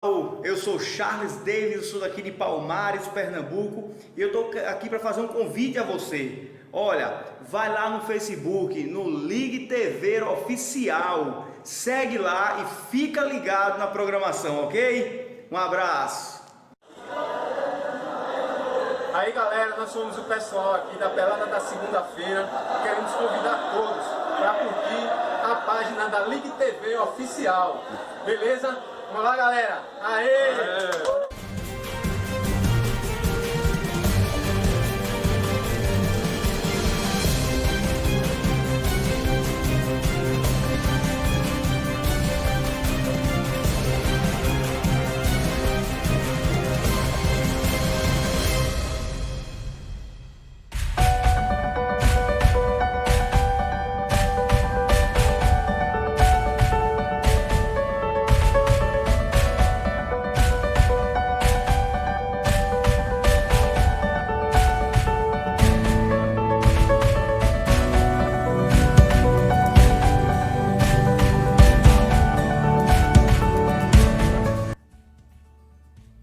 Eu sou Charles Davis, eu sou daqui de Palmares, Pernambuco, e eu estou aqui para fazer um convite a você. Olha, vai lá no Facebook, no Ligue TV Oficial, segue lá e fica ligado na programação, ok? Um abraço! Aí galera, nós somos o pessoal aqui da Pelada da Segunda-feira e queremos convidar todos para curtir a página da Ligue TV Oficial, beleza? Vamos lá, galera! Aê!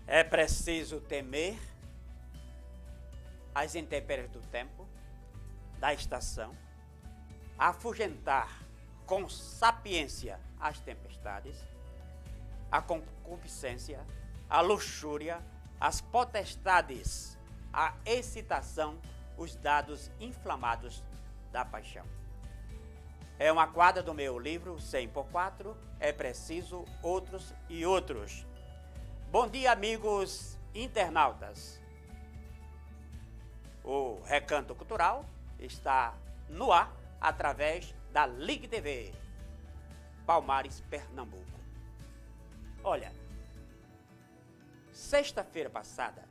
É preciso temer as intempéries do tempo, da estação, afugentar com sapiência as tempestades, a concupiscência, a luxúria, as potestades, a excitação, os dados inflamados da paixão. É uma quadra do meu livro 100x4, é preciso outros e outros. Bom dia, amigos internautas. O Recanto Cultural está no ar através da Ligue TV, Palmares, Pernambuco. Olha, sexta-feira passada,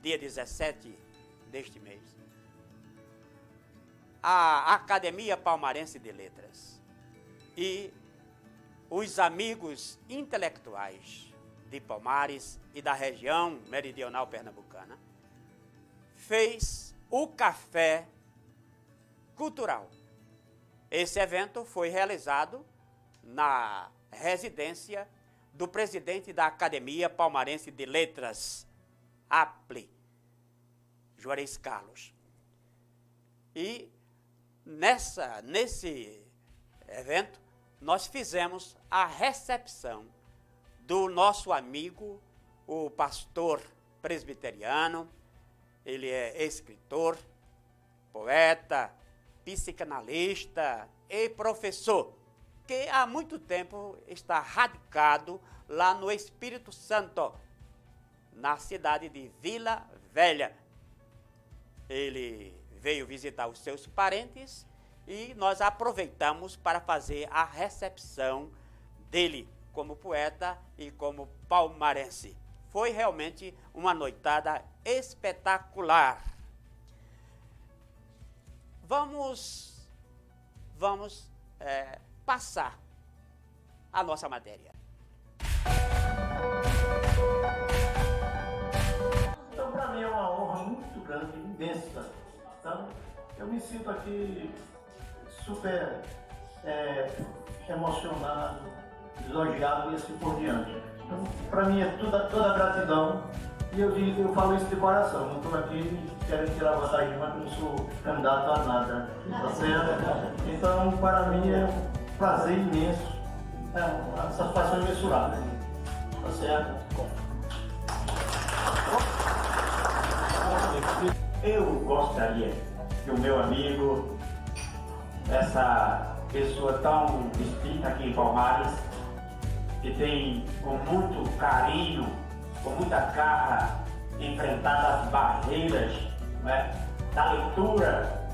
dia 17 deste mês, a Academia Palmarense de Letras e os amigos intelectuais de Palmares e da região meridional pernambucana fez o Café Cultural. Esse evento foi realizado na residência do presidente da Academia Palmarense de Letras, APLE, Juarez Carlos. E nesse evento, nós fizemos a recepção do nosso amigo, o pastor presbiteriano. Ele é escritor, poeta, psicanalista e professor, que há muito tempo está radicado lá no Espírito Santo, na cidade de Vila Velha. Ele veio visitar os seus parentes e nós aproveitamos para fazer a recepção dele como poeta e como palmarense. Foi realmente uma noitada espetacular. Vamos passar a nossa matéria. Então, para mim é uma honra muito grande, imensa. Então, eu me sinto aqui super emocionado, elogiado e assim por diante. Então, para mim é toda gratidão e eu falo isso de coração. Não estou aqui querendo tirar vantagem, mas não sou candidato a nada, tá certo? Então, para mim é um prazer imenso, é uma satisfação imensurável, tá certo? Eu gostaria que o meu amigo, essa pessoa tão distinta aqui em Palmares, que tem com muito carinho, com muita garra, enfrentado as barreiras, né, da leitura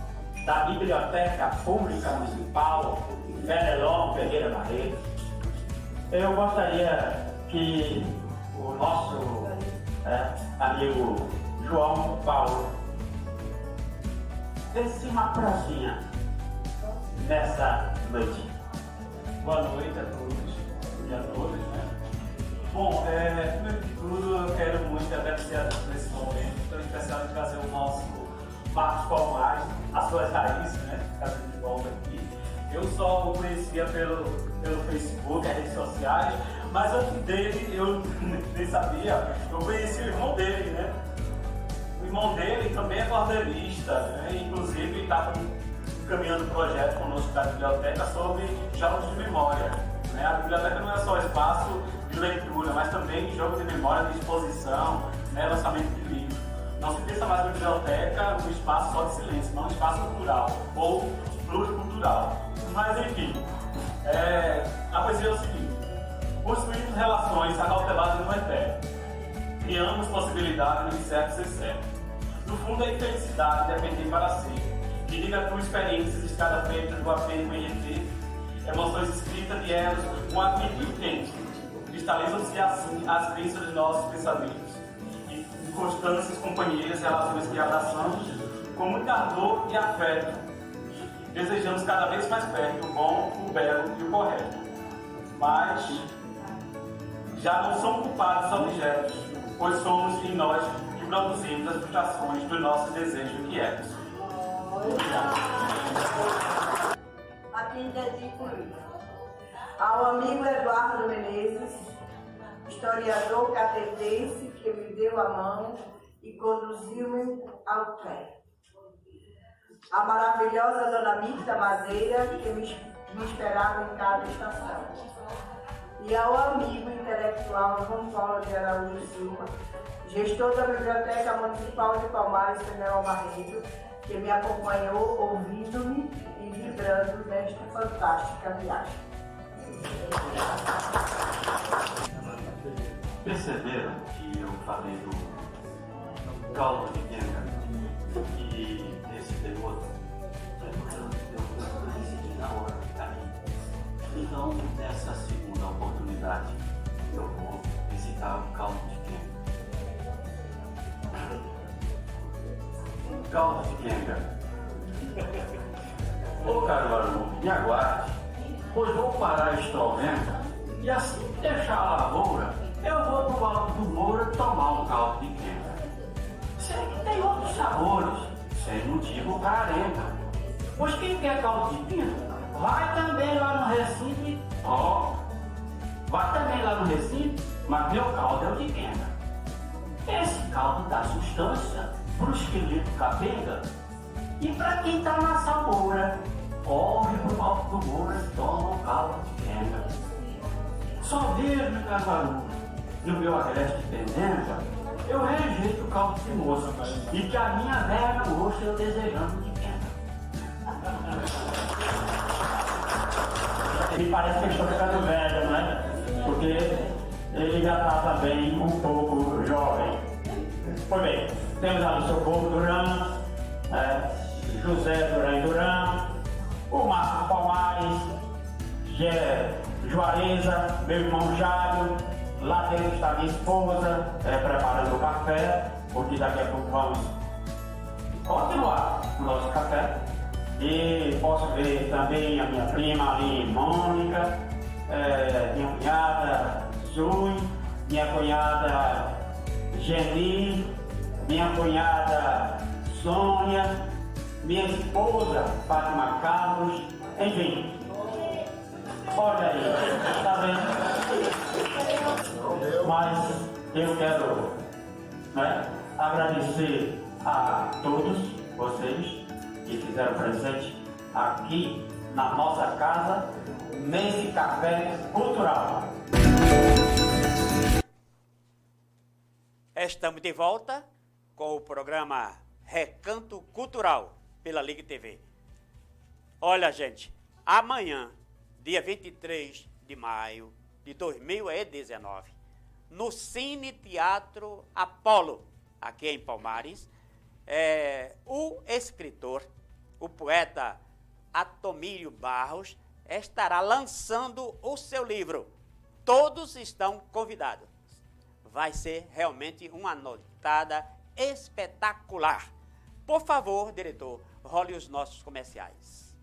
da Biblioteca Pública Municipal Fenelon Ferreira Barreto. Eu gostaria que o nosso amigo João Paulo desse uma prosinha nessa noite. Boa noite a todos e a todas, né? Bom, primeiro de tudo, eu quero muito agradecer a Deus nesse momento tão especial de trazer o nosso Marcos Palmares, as suas raízes, né? Trazendo de volta aqui. Eu só o conhecia pelo Facebook, as redes sociais, Mas antes dele, eu nem sabia, eu conheci o irmão dele, né? O irmão dele também é cordelista, né? Inclusive está caminhando um projeto conosco da biblioteca sobre jogos de memória. Né? A biblioteca não é só espaço de leitura, mas também de jogo de memória, de exposição, né? Lançamento de livros. Não se pensa mais na biblioteca um espaço só de silêncio, não um espaço cultural ou pluricultural. Mas enfim, a poesia é o seguinte: construímos relações acauteladas no eterno, criamos possibilidades no incerto ser certo. No fundo, a infelicidade depender para sempre. Que diga a tua experiências, escada feita do apego em ET, emoções escritas de elos, um amigo intenso. Cristalizam-se assim as crenças dos nossos pensamentos. E constâncias, companheiras, relações que abraçamos com muita ardor e afeto. Desejamos cada vez mais perto o bom, o belo e o correto. Mas já não são culpados objetos, pois somos em nós que produzimos as frustrações dos nossos desejos inquietos. Aqui dedico ao amigo Eduardo Menezes, historiador catetense que me deu a mão e conduziu-me ao pé. A maravilhosa Dona Mita Madeira, que me esperava em cada estação. E ao amigo intelectual João Paulo de Araújo Silva, gestor da Biblioteca Municipal de Palmares, Fernão Barreto, que me acompanhou ouvindo-me e vibrando nesta fantástica viagem. Perceberam que eu falei do caldo de quenga e desse tem outro? Eu decidi na hora do caminho. Então, nessa segunda oportunidade, eu vou visitar o caldo de quenga. Caldo de quenga. Ô Caruaru, me aguarde, pois vou parar a estroventa e assim que deixar a lavoura, eu vou pro Alto do Moura tomar um caldo de quenga. Sei que tem outros sabores, sem motivo carenga. Pois quem quer caldo de quenga, vai também lá no Recife, vai também lá no Recife, mas meu caldo é o de quenga. Esse caldo dá sustância pro esqueleto capenga. E para quem tá na salmoura, corre pro Alto do Moura e toma um caldo de quenga. Só vejo no Caruaru, no meu agreste pendenga, eu rejeito o caldo de moça e que a minha velha moça eu desejando de quenga. Me parece que ele está ficando velho, né? Porque ele já está também um pouco jovem. Pois bem, temos ali o Socorro Duran, José Duran Duran, o Marcos Palmares, Juareza, meu irmão Jário, lá dentro está minha esposa, preparando o café, porque daqui a pouco vamos continuar o nosso café. E posso ver também a minha prima ali, Mônica, minha cunhada Zui, minha cunhada Geni, minha cunhada Sônia, minha esposa Fátima Carlos, enfim. Olha aí, tá vendo? Mas eu quero agradecer a todos vocês que fizeram presente aqui na nossa casa, nesse café cultural. Estamos de volta com o programa Recanto Cultural pela Ligue TV. Olha, gente, amanhã, dia 23 de maio de 2019, no Cine Teatro Apolo, aqui em Palmares, o escritor, o poeta Atomílio Barros, estará lançando o seu livro. Todos estão convidados. Vai ser realmente uma noitada espetacular. Por favor, diretor, role os nossos comerciais.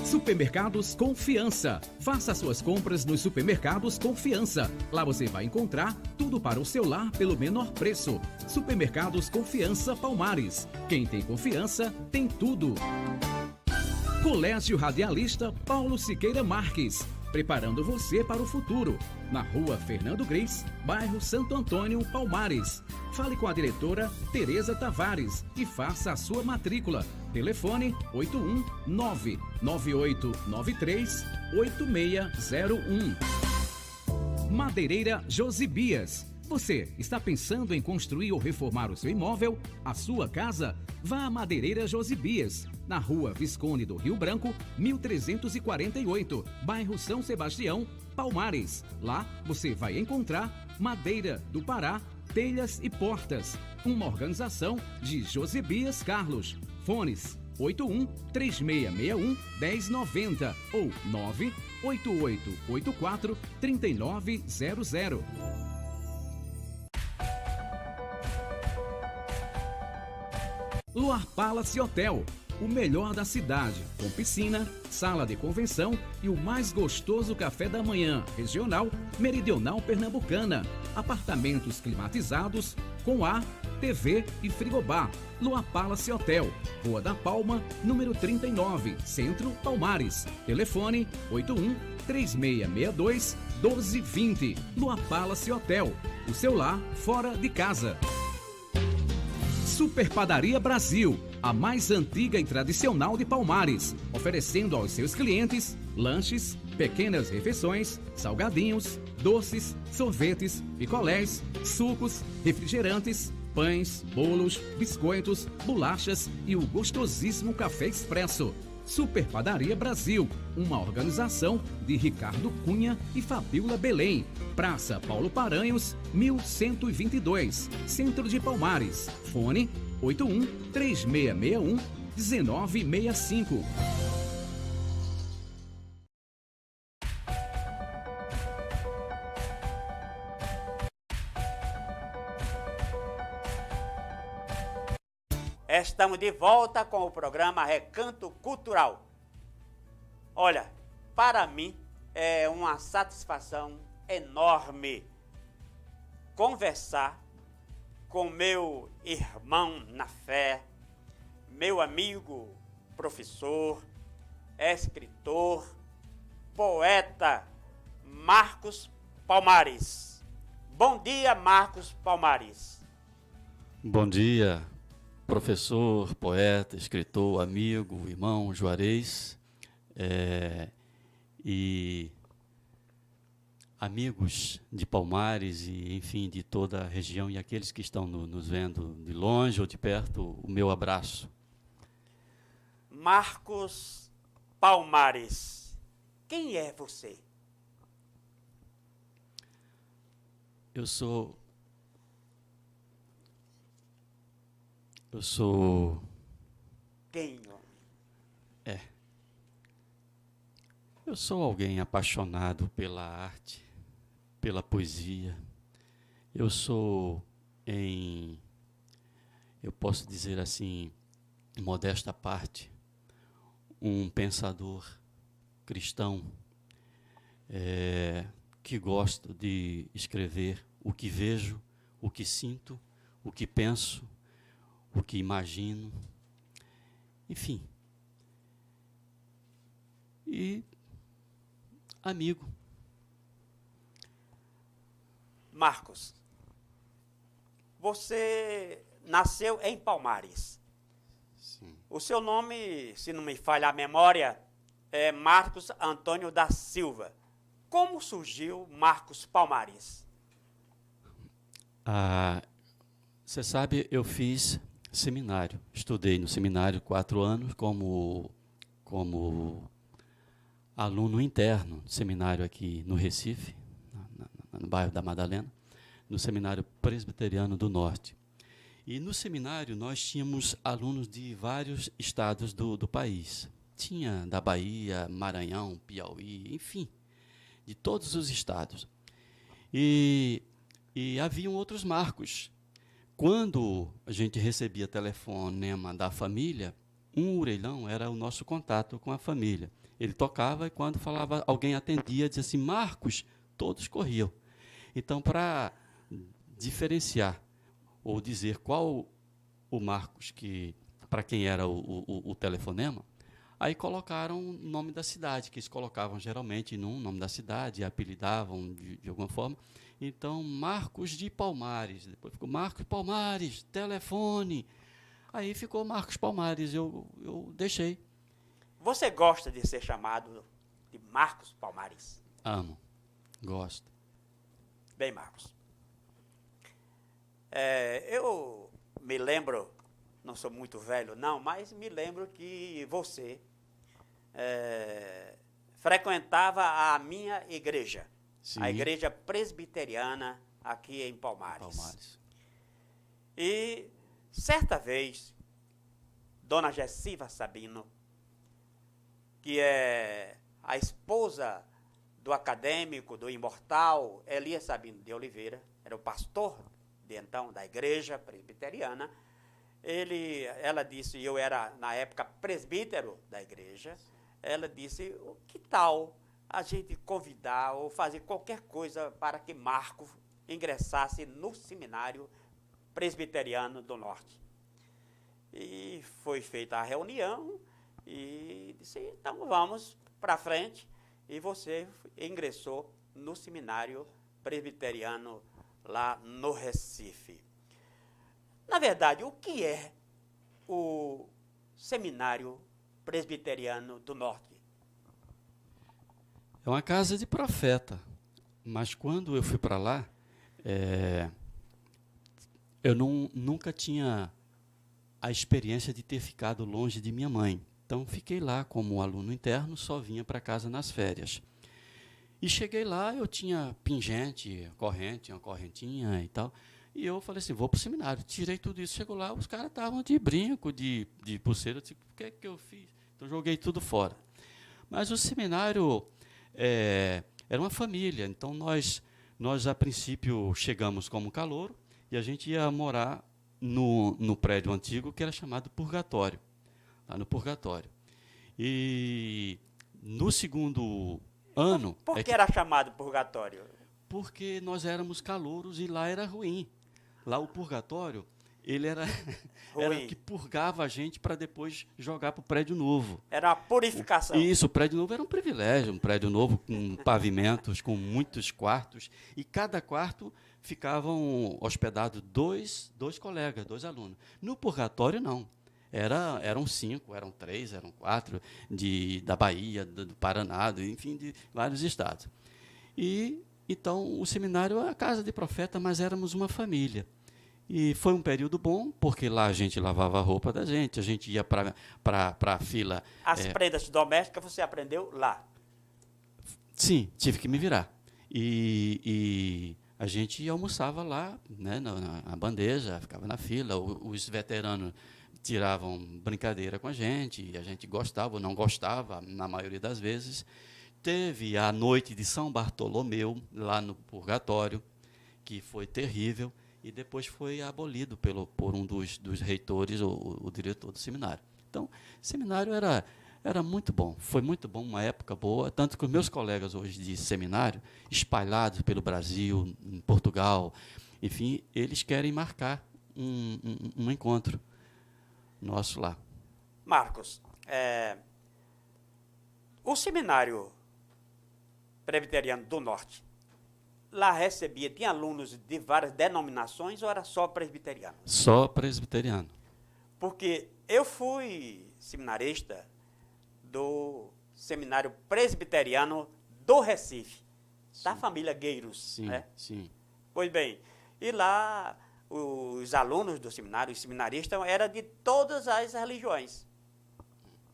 Supermercados Confiança. Faça suas compras nos supermercados Confiança. Lá você vai encontrar tudo para o seu lar pelo menor preço. Supermercados Confiança Palmares. Quem tem confiança, tem tudo. Colégio Radialista Paulo Siqueira Marques, preparando você para o futuro. Na Rua Fernando Gris, bairro Santo Antônio, Palmares. Fale com a diretora Tereza Tavares e faça a sua matrícula. Telefone 819-9893-8601. Madeireira Josibias. Você está pensando em construir ou reformar o seu imóvel, a sua casa? Vá à Madeireira Josibias, na Rua Visconde do Rio Branco, 1348, bairro São Sebastião, Palmares. Lá você vai encontrar madeira do Pará, telhas e portas. Uma organização de Josibias Carlos. Fones 81-3661-1090 ou 98884-3900. Luar Palace Hotel, o melhor da cidade, com piscina, sala de convenção e o mais gostoso café da manhã regional meridional pernambucana. Apartamentos climatizados, com ar, TV e frigobar. Luar Palace Hotel, Rua da Palma, número 39, Centro, Palmares. Telefone 81-3662-1220. Luar Palace Hotel, o seu lar fora de casa. Super Padaria Brasil, a mais antiga e tradicional de Palmares, oferecendo aos seus clientes lanches, pequenas refeições, salgadinhos, doces, sorvetes, picolés, sucos, refrigerantes, pães, bolos, biscoitos, bolachas e o gostosíssimo café expresso. Super Padaria Brasil, uma organização de Ricardo Cunha e Fabíola Belém. Praça Paulo Paranhos, 1122, Centro de Palmares. Fone 81-3661-1965. Estamos de volta com o programa Recanto Cultural. Olha, para mim é uma satisfação enorme conversar com meu irmão na fé, meu amigo professor, escritor, poeta, Marcos Palmares. Bom dia, Marcos Palmares. Bom dia, professor, poeta, escritor, amigo, irmão Juarez, e amigos de Palmares e, enfim, de toda a região e aqueles que estão nos vendo de longe ou de perto, o meu abraço. Marcos Palmares, quem é você? Eu sou Quem, homem? Eu sou alguém apaixonado pela arte, pela poesia. Eu sou, eu posso dizer assim, em modesta parte, um pensador cristão que gosto de escrever o que vejo, o que sinto, o que penso, o que imagino, enfim. E amigo. Marcos, você nasceu em Palmares. Sim. O seu nome, se não me falha a memória, é Marcos Antônio da Silva. Como surgiu Marcos Palmares? Você sabe, eu fiz seminário. Estudei no seminário 4 anos como aluno interno de seminário aqui no Recife, no bairro da Madalena, no Seminário Presbiteriano do Norte. E no seminário nós tínhamos alunos de vários estados do país. Tinha da Bahia, Maranhão, Piauí, enfim, de todos os estados. E haviam outros marcos. Quando a gente recebia telefonema da família, um orelhão era o nosso contato com a família. Ele tocava e quando falava, alguém atendia, dizia assim, Marcos, todos corriam. Então, para diferenciar ou dizer qual o Marcos para quem era o telefonema, Aí colocaram o nome da cidade, que eles colocavam geralmente no nome da cidade, apelidavam de alguma forma. Então, Marcos de Palmares, depois ficou Marcos Palmares, telefone. Aí ficou Marcos Palmares, eu deixei. Você gosta de ser chamado de Marcos Palmares? Amo, gosto. Bem, Marcos, eu me lembro, não sou muito velho não, mas me lembro que você frequentava a minha igreja, Sim. a igreja presbiteriana aqui em Palmares. E certa vez, Dona Gessiva Sabino, que é a esposa do acadêmico, do imortal Elias Sabino de Oliveira, era o pastor de então da igreja presbiteriana. Ela disse, eu era na época presbítero da igreja, ela disse, que tal a gente convidar ou fazer qualquer coisa para que Marco ingressasse no seminário presbiteriano do Norte. E foi feita a reunião e disse, então vamos para frente. E você ingressou no seminário presbiteriano lá no Recife. Na verdade, o que é o seminário presbiteriano do Norte? É uma casa de profeta, mas quando eu fui para lá, eu nunca tinha a experiência de ter ficado longe de minha mãe. Então, fiquei lá como aluno interno, só vinha para casa nas férias. E cheguei lá, eu tinha pingente, corrente, uma correntinha e tal. E eu falei assim, vou para o seminário. Tirei tudo isso, chegou lá, os caras estavam de brinco, de pulseira. Eu disse, o que é que eu fiz? Então, joguei tudo fora. Mas o seminário era uma família. Então, nós, a princípio, chegamos como calouro e a gente ia morar no prédio antigo, que era chamado Purgatório. Lá no Purgatório. E no segundo ano... Por que era chamado Purgatório? Porque nós éramos calouros e lá era ruim. Lá o Purgatório, ele era o que purgava a gente para depois jogar para o prédio novo. Era uma purificação. Isso, o prédio novo era um privilégio, um prédio novo com pavimentos, com muitos quartos, e cada quarto ficavam hospedados dois colegas, 2 alunos. No Purgatório, não. Eram 5, eram 3, eram 4, da Bahia, do Paraná, enfim, de vários estados. E, então, o seminário é a casa de profeta, mas éramos uma família. E foi um período bom, porque lá a gente lavava a roupa da gente, a gente ia para a fila... As prendas domésticas você aprendeu lá? Sim, tive que me virar. E a gente almoçava lá, né, na bandeja, ficava na fila, os veteranos tiravam brincadeira com a gente gostava ou não gostava, na maioria das vezes. Teve a noite de São Bartolomeu, lá no Purgatório, que foi terrível, e depois foi abolido por um dos reitores, o diretor do seminário. Então, o seminário era muito bom, foi muito bom, uma época boa, tanto que os meus colegas hoje de seminário, espalhados pelo Brasil, em Portugal, enfim, eles querem marcar um encontro nosso lá. Marcos, o seminário presbiteriano do Norte, lá tinha alunos de várias denominações ou era só presbiteriano? Só presbiteriano. Porque eu fui seminarista do seminário presbiteriano do Recife, sim, da família Gueiros. Sim, né? Sim. Pois bem, e lá os alunos do seminário, os seminaristas, eram de todas as religiões.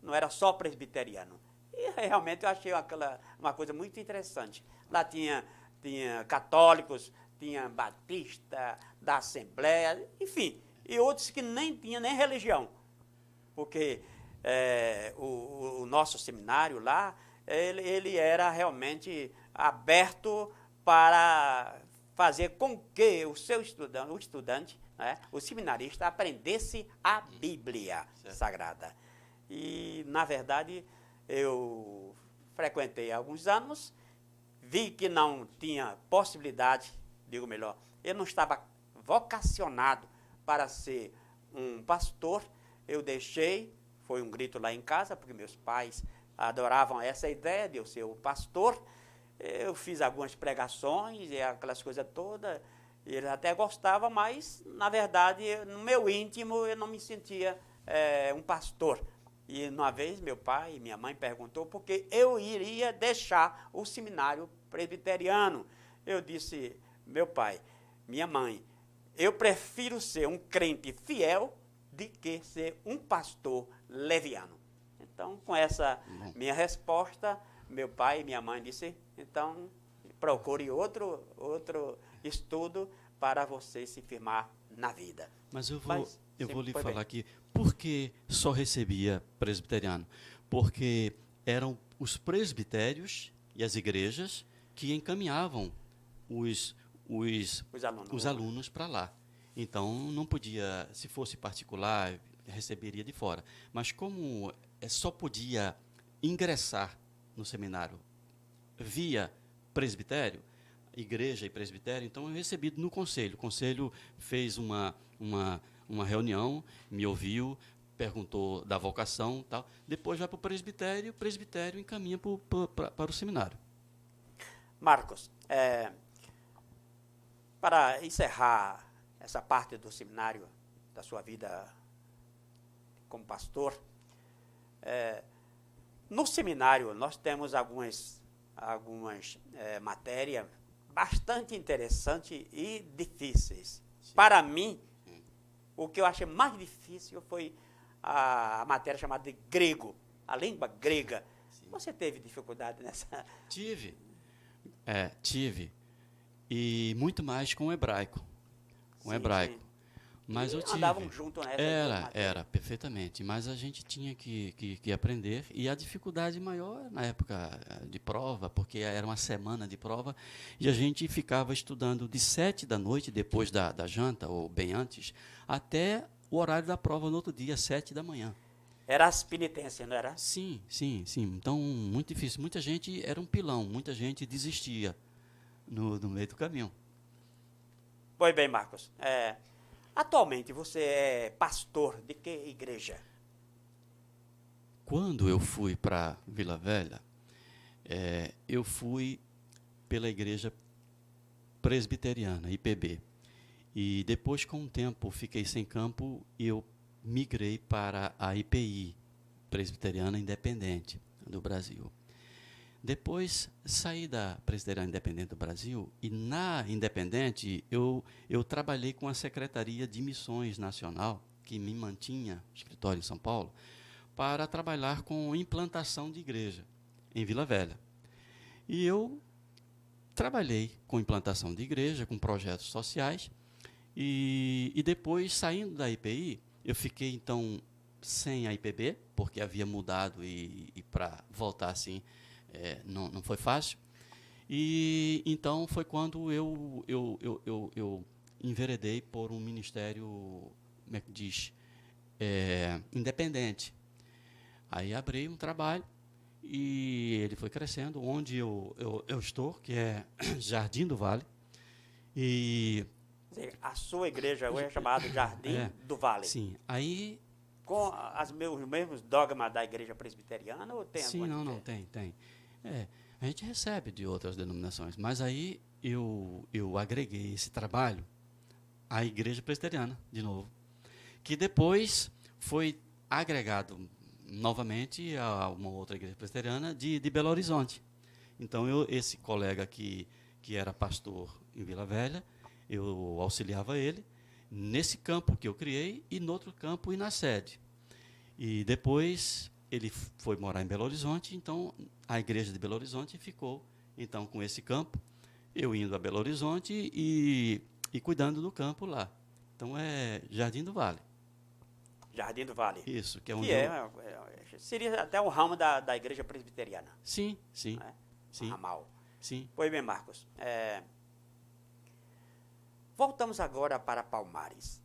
Não era só presbiteriano. E realmente eu achei uma coisa muito interessante. Lá tinha católicos, tinha batista, da Assembleia, enfim, e outros que nem tinham nem religião. Porque o nosso seminário lá, ele era realmente aberto para fazer com que o estudante, né, o seminarista, aprendesse a Bíblia Sagrada. E, na verdade, eu frequentei há alguns anos, vi que não tinha possibilidade, digo melhor, eu não estava vocacionado para ser um pastor, eu deixei, foi um grito lá em casa, porque meus pais adoravam essa ideia de eu ser o pastor. Eu fiz algumas pregações e aquelas coisas todas, eles até gostavam, mas, na verdade, no meu íntimo, eu não me sentia um pastor. E uma vez meu pai e minha mãe perguntou por que eu iria deixar o seminário presbiteriano. Eu disse, meu pai, minha mãe, eu prefiro ser um crente fiel do que ser um pastor leviano. Então, com essa minha resposta, meu pai e minha mãe disse, então, procure outro estudo para você se firmar na vida. Mas eu vou lhe falar aqui, por que só recebia presbiteriano? Porque eram os presbitérios e as igrejas que encaminhavam os alunos para lá. Então, não podia, se fosse particular, receberia de fora. Mas como só podia ingressar no seminário via presbitério, igreja e presbitério, então eu recebi no conselho. O conselho fez uma reunião, me ouviu, perguntou da vocação, tal. Depois vai para o presbitério encaminha para o seminário. Marcos, para encerrar essa parte do seminário, da sua vida como pastor, no seminário nós temos algumas matérias bastante interessantes e difíceis. Sim. Para mim, o que eu achei mais difícil foi a matéria chamada de grego, a língua grega. Sim. Você teve dificuldade nessa? Tive. E muito mais com o hebraico. Com o hebraico. Sim. Mas eu tive. Andavam junto nessa? Era, perfeitamente. Mas a gente tinha que aprender. E a dificuldade maior na época de prova, porque era uma semana de prova, e a gente ficava estudando de 7 da noite, depois da janta, ou bem antes, até o horário da prova no outro dia, 7 da manhã. Era as penitências, não era? Sim. Então, muito difícil. Muita gente era um pilão, muita gente desistia no meio do caminho. Pois bem, Marcos. Atualmente, você é pastor de que igreja? Quando eu fui para Vila Velha, eu fui pela igreja presbiteriana, IPB. E depois, com o tempo, fiquei sem campo e eu migrei para a IPI, Presbiteriana Independente do Brasil. Depois, saí da Presbiteriana Independente do Brasil e, na Independente, eu trabalhei com a Secretaria de Missões Nacional, que me mantinha, escritório em São Paulo, para trabalhar com implantação de igreja em Vila Velha. E eu trabalhei com implantação de igreja, com projetos sociais, e depois, saindo da IPI, eu fiquei, então, sem a IPB, porque havia mudado e para voltar assim, não foi fácil. E então foi quando eu enveredei por um ministério, como é que diz, independente. Aí abri um trabalho e ele foi crescendo, onde eu estou, que é Jardim do Vale. E a sua igreja hoje é chamada Jardim do Vale. Sim. Aí com os mesmos dogmas da igreja presbiteriana ou tem alguma? Sim, não, tem. A gente recebe de outras denominações, mas aí eu agreguei esse trabalho à igreja presbiteriana, de novo, que depois foi agregado novamente a uma outra igreja presbiteriana de Belo Horizonte. Então, esse colega que era pastor em Vila Velha, eu auxiliava ele nesse campo que eu criei e no outro campo e na sede. E depois ele foi morar em Belo Horizonte, então a igreja de Belo Horizonte ficou então com esse campo, eu indo a Belo Horizonte e cuidando do campo lá. Então é Jardim do Vale. Jardim do Vale. Isso, que é onde seria até um ramo da igreja presbiteriana. Sim. Um ramal. Sim. Pois bem, Marcos. Voltamos agora para Palmares.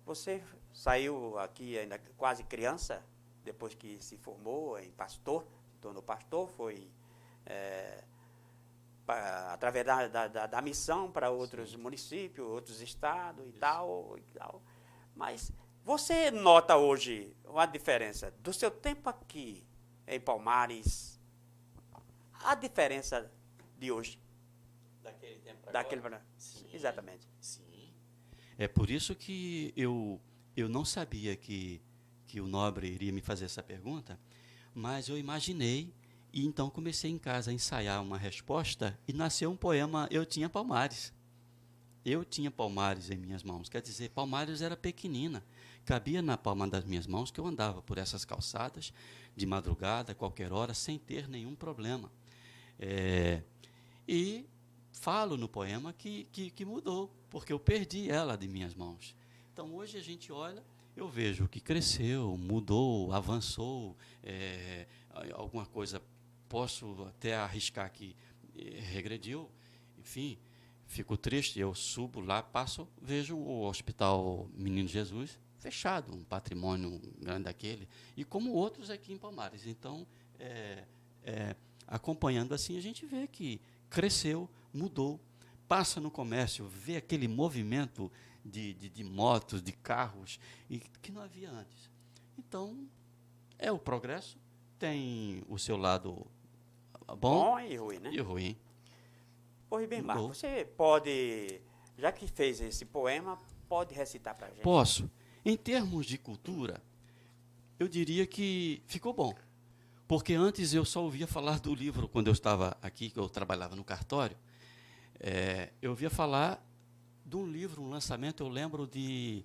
Você saiu aqui ainda quase criança, depois que se formou em pastor, se tornou pastor, foi através da missão para outros municípios, outros estados e tal. Mas Você nota hoje uma diferença do seu tempo aqui em Palmares, a diferença de hoje? Daquele tempo para Daquele agora? para... Sim. Exatamente. Sim. É por isso que eu não sabia que o Nobre iria me fazer essa pergunta, mas eu imaginei e então comecei em casa a ensaiar uma resposta e nasceu um poema Eu Tinha Palmares. Eu tinha Palmares em minhas mãos, quer dizer, Palmares era pequenina, cabia na palma das minhas mãos que eu andava por essas calçadas de madrugada, a qualquer hora, sem ter nenhum problema. E falo no poema que mudou, porque eu perdi ela de minhas mãos. Então, hoje a gente olha, eu vejo que cresceu, mudou, avançou, alguma coisa, posso até arriscar que regrediu, enfim, fico triste, eu subo lá, passo, vejo o Hospital Menino Jesus fechado, um patrimônio grande daquele, e como outros aqui em Palmares. Então, acompanhando assim, a gente vê que cresceu, mudou, passa no comércio, vê aquele movimento de motos, de carros, e que não havia antes. Então, o progresso, tem o seu lado bom e ruim, né? E ruim. Pois bem, Marcos, você pode, já que fez esse poema, pode recitar para a gente? Posso. Em termos de cultura, eu diria que ficou bom. Porque antes eu só ouvia falar do livro, quando eu estava aqui, que eu trabalhava no cartório, eu ouvia falar de um livro, um lançamento, eu lembro de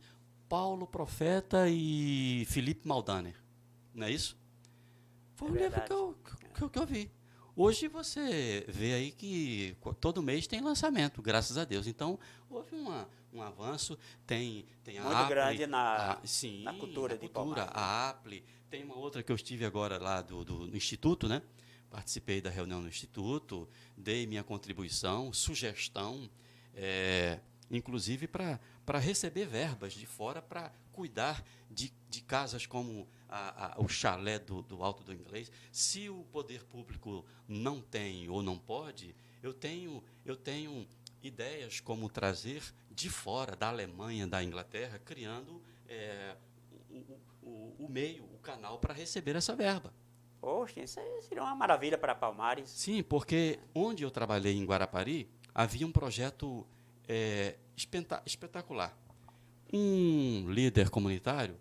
Paulo Profeta e Felipe Maldaner. Não é isso? Foi um livro que eu vi. Hoje você vê aí que todo mês tem lançamento, graças a Deus. Então, houve um avanço, tem a muito Apple, grande sim, na cultura de Palmares. A Apple, tem uma outra que eu estive agora lá do Instituto, né? Participei da reunião no Instituto, dei minha contribuição, sugestão, inclusive para receber verbas de fora para cuidar de casas como o chalé do Alto do Inglês. Se o poder público não tem ou não pode, eu tenho ideias como trazer de fora, da Alemanha, da Inglaterra, criando o meio, o canal para receber essa verba. Poxa, isso seria uma maravilha para Palmares. Sim, porque onde eu trabalhei em Guarapari, havia um projeto espetacular. Um líder comunitário,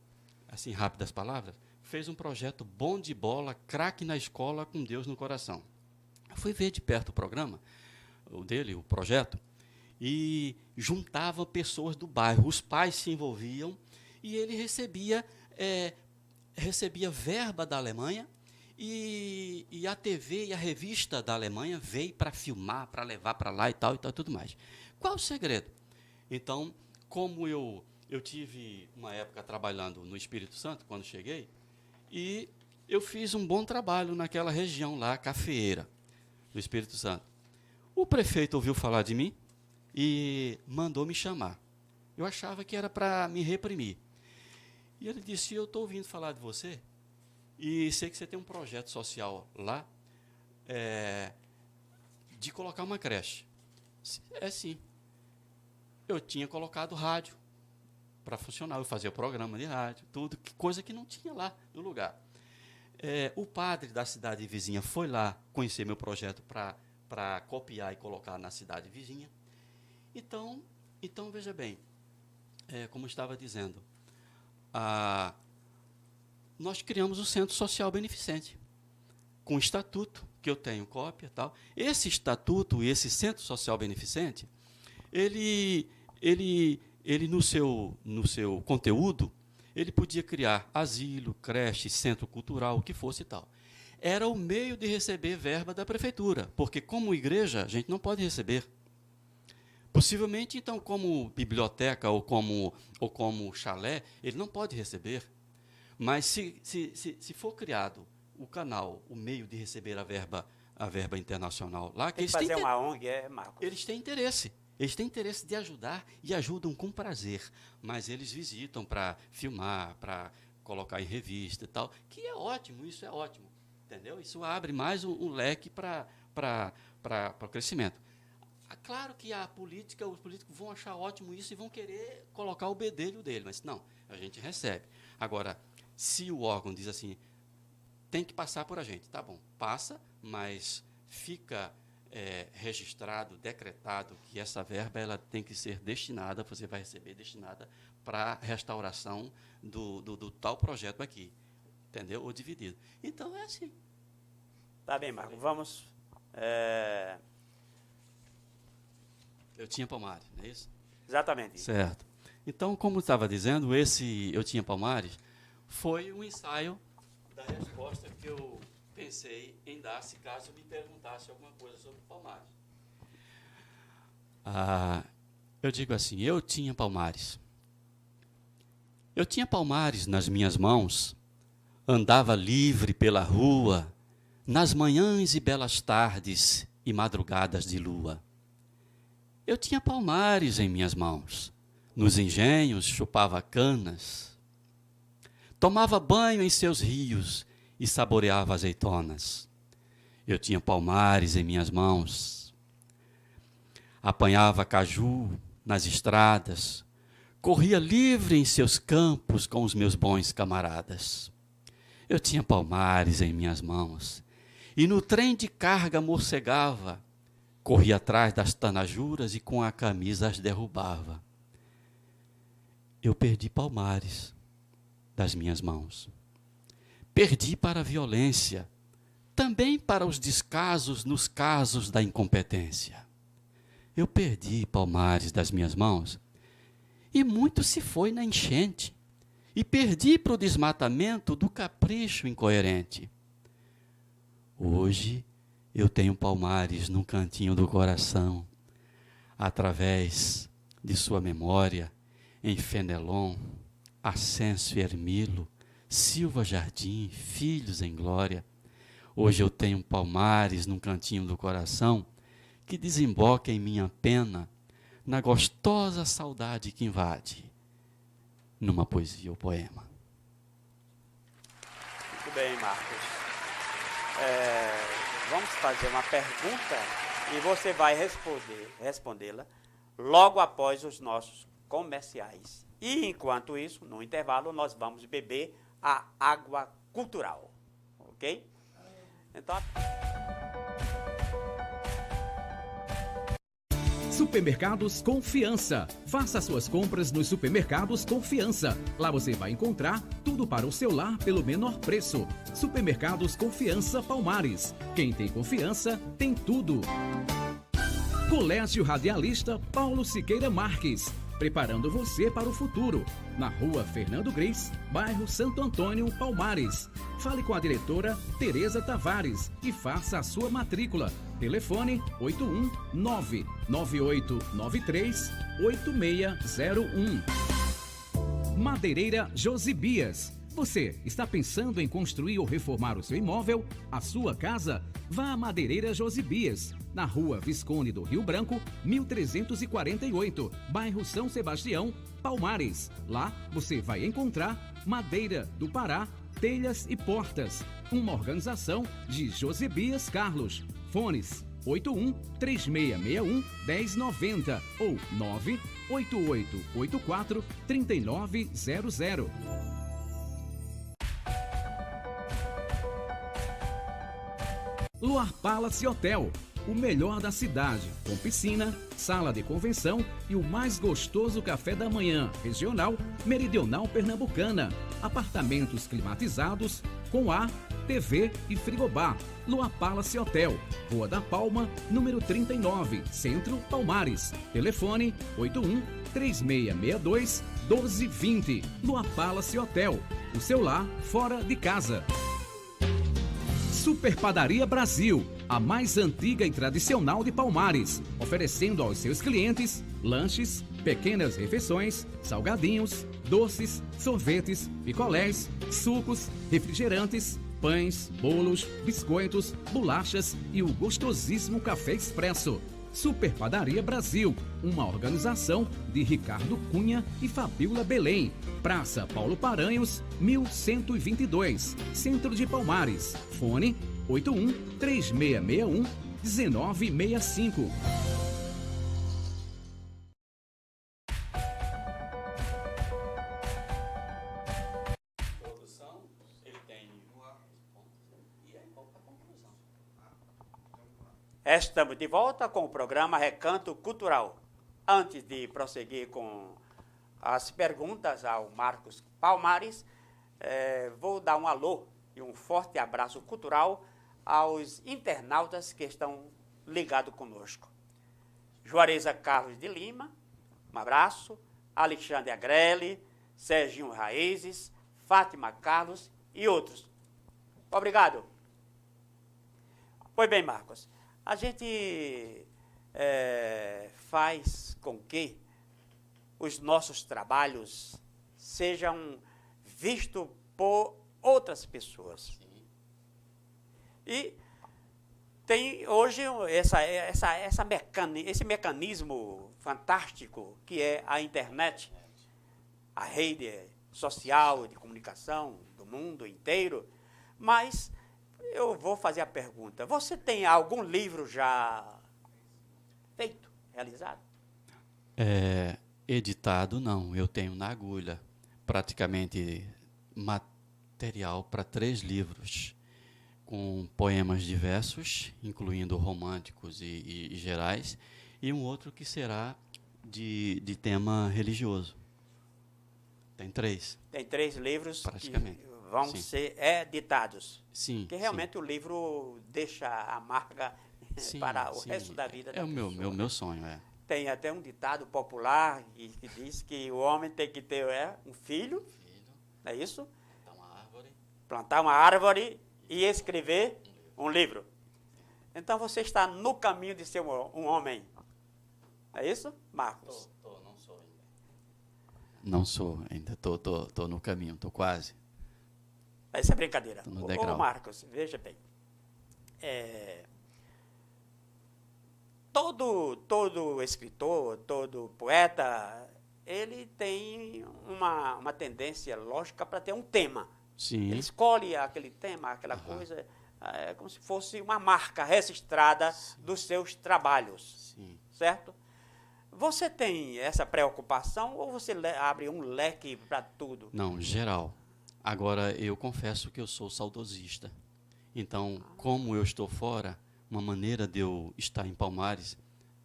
assim, rápidas palavras, fez um projeto bom de bola, craque na escola, com Deus no coração. Eu fui ver de perto o programa, o projeto, e juntava pessoas do bairro. Os pais se envolviam e ele recebia verba da Alemanha e a TV e a revista da Alemanha veio para filmar, para levar para lá e tal, tudo mais. Qual o segredo? Então, como eu tive uma época trabalhando no Espírito Santo, quando cheguei, e eu fiz um bom trabalho naquela região lá, Cafeeira, do Espírito Santo. O prefeito ouviu falar de mim e mandou me chamar. Eu achava que era para me reprimir. E ele disse, eu estou ouvindo falar de você e sei que você tem um projeto social lá de colocar uma creche. Sim. Eu tinha colocado rádio para funcionar, eu fazia programa de rádio, tudo, coisa que não tinha lá no lugar. O padre da cidade vizinha foi lá conhecer meu projeto para copiar e colocar na cidade vizinha. Então veja bem, como eu estava dizendo, nós criamos o Centro Social Beneficente, com estatuto, que eu tenho cópia e tal. Esse estatuto e esse Centro Social Beneficente, ele no seu conteúdo, ele podia criar asilo, creche, centro cultural, o que fosse e tal. Era o meio de receber verba da prefeitura, porque como igreja a gente não pode receber. Possivelmente, então, como biblioteca ou como chalé, ele não pode receber. Mas se for criado o canal, o meio de receber a verba internacional lá, que eles fazer uma ONG, Marcos? Eles têm interesse. Eles têm interesse de ajudar e ajudam com prazer, mas eles visitam para filmar, para colocar em revista e tal, que é ótimo, isso é ótimo, entendeu? Isso abre mais um leque para o crescimento. Claro que os políticos vão achar ótimo isso e vão querer colocar o bedelho dele, mas não, a gente recebe. Agora, se o órgão diz assim, tem que passar por a gente, tá bom, passa, mas fica registrado, decretado que essa verba ela tem que ser destinada, você vai receber destinada para a restauração do tal projeto aqui, entendeu? Ou dividido. Então, é assim. Tá bem, Marco, vamos... Eu tinha Palmares, não é isso? Exatamente. Certo. Então, como estava dizendo, esse Eu Tinha Palmares foi um ensaio da resposta que eu pensei em dar, se caso me perguntasse alguma coisa sobre Palmares. Eu digo assim, eu tinha Palmares. Eu tinha Palmares nas minhas mãos, andava livre pela rua, nas manhãs e belas tardes e madrugadas de lua. Eu tinha Palmares em minhas mãos, nos engenhos chupava canas, tomava banho em seus rios e saboreava azeitonas. Eu tinha Palmares em minhas mãos, apanhava caju nas estradas, corria livre em seus campos com os meus bons camaradas. Eu tinha Palmares em minhas mãos, e no trem de carga morcegava, corria atrás das tanajuras e com a camisa as derrubava. Eu perdi Palmares das minhas mãos. Perdi para a violência, também para os descasos nos casos da incompetência. Eu perdi Palmares das minhas mãos, e muito se foi na enchente, e perdi para o desmatamento do capricho incoerente. Hoje eu tenho Palmares num cantinho do coração, através de sua memória, em Fenelon, Ascenso e Hermilo, Silva Jardim, filhos em glória. Hoje eu tenho Palmares num cantinho do coração, que desemboca em minha pena, na gostosa saudade que invade, numa poesia ou poema. Muito bem, Marcos. Vamos fazer uma pergunta e você vai respondê-la logo após os nossos comerciais. E, enquanto isso, no intervalo, nós vamos beber a água cultural. Ok? Então... Supermercados Confiança. Faça suas compras nos Supermercados Confiança. Lá você vai encontrar tudo para o seu lar pelo menor preço. Supermercados Confiança Palmares. Quem tem confiança, tem tudo. Colégio Radialista Paulo Siqueira Marques. Preparando você para o futuro. Na Rua Fernando Gris, bairro Santo Antônio, Palmares. Fale com a diretora Tereza Tavares e faça a sua matrícula. Telefone 819-9893-8601. Madeireira Josibias. Você está pensando em construir ou reformar o seu imóvel, a sua casa? Vá à Madeireira Josibias, na Rua Visconde do Rio Branco, 1348, bairro São Sebastião, Palmares. Lá você vai encontrar madeira do Pará, telhas e portas. Uma organização de Josibias Carlos. Fones 81-3661-1090 ou 98884-3900. Luar Palace Hotel, o melhor da cidade, com piscina, sala de convenção e o mais gostoso café da manhã regional meridional pernambucana. Apartamentos climatizados com ar, TV e frigobar. Luar Palace Hotel, Rua da Palma, número 39, Centro, Palmares. Telefone 81-3662-1220. Luar Palace Hotel, o seu lar fora de casa. Super Padaria Brasil, a mais antiga e tradicional de Palmares, oferecendo aos seus clientes lanches, pequenas refeições, salgadinhos, doces, sorvetes, picolés, sucos, refrigerantes, pães, bolos, biscoitos, bolachas e o gostosíssimo café expresso. Super Padaria Brasil, uma organização de Ricardo Cunha e Fabíola Belém. Praça Paulo Paranhos, 1122, Centro de Palmares. Fone 81-3661-1965. Estamos de volta com o programa Recanto Cultural. Antes de prosseguir com as perguntas ao Marcos Palmares, vou dar um alô e um forte abraço cultural aos internautas que estão ligados conosco. Juareza Carlos de Lima, um abraço. Alexandre Agrelli, Serginho Raízes, Fátima Carlos e outros. Obrigado. Pois bem, Marcos, a gente faz com que os nossos trabalhos sejam vistos por outras pessoas. E tem hoje esse mecanismo fantástico que é a internet, a rede social de comunicação do mundo inteiro. Mas eu vou fazer a pergunta: você tem algum livro já feito, realizado? Editado, não. Eu tenho na agulha praticamente material para 3 livros, com poemas diversos, incluindo românticos e gerais, e um outro que será de tema religioso. Tem 3. Tem 3 livros praticamente que vão sim. ser editados. Sim. Porque realmente sim. o livro deixa a marca Sim, para o sim. resto da vida da É o pessoa. meu sonho, Tem até um ditado popular que diz que o homem tem que ter um filho, não é isso? Plantar uma árvore e escrever um livro. Então você está no caminho de ser um homem. É isso, Marcos? Não sou ainda. Estou no caminho, estou quase. Isso é brincadeira. No degrau. Ô, Marcos, veja bem. Todo escritor, todo poeta, ele tem uma tendência lógica para ter um tema. Sim. Ele escolhe aquele tema, aquela coisa, como se fosse uma marca registrada dos seus trabalhos. Sim. Certo? Você tem essa preocupação ou você abre um leque para tudo? Não, geral. Agora, eu confesso que eu sou saudosista. Então, como eu estou fora, uma maneira de eu estar em Palmares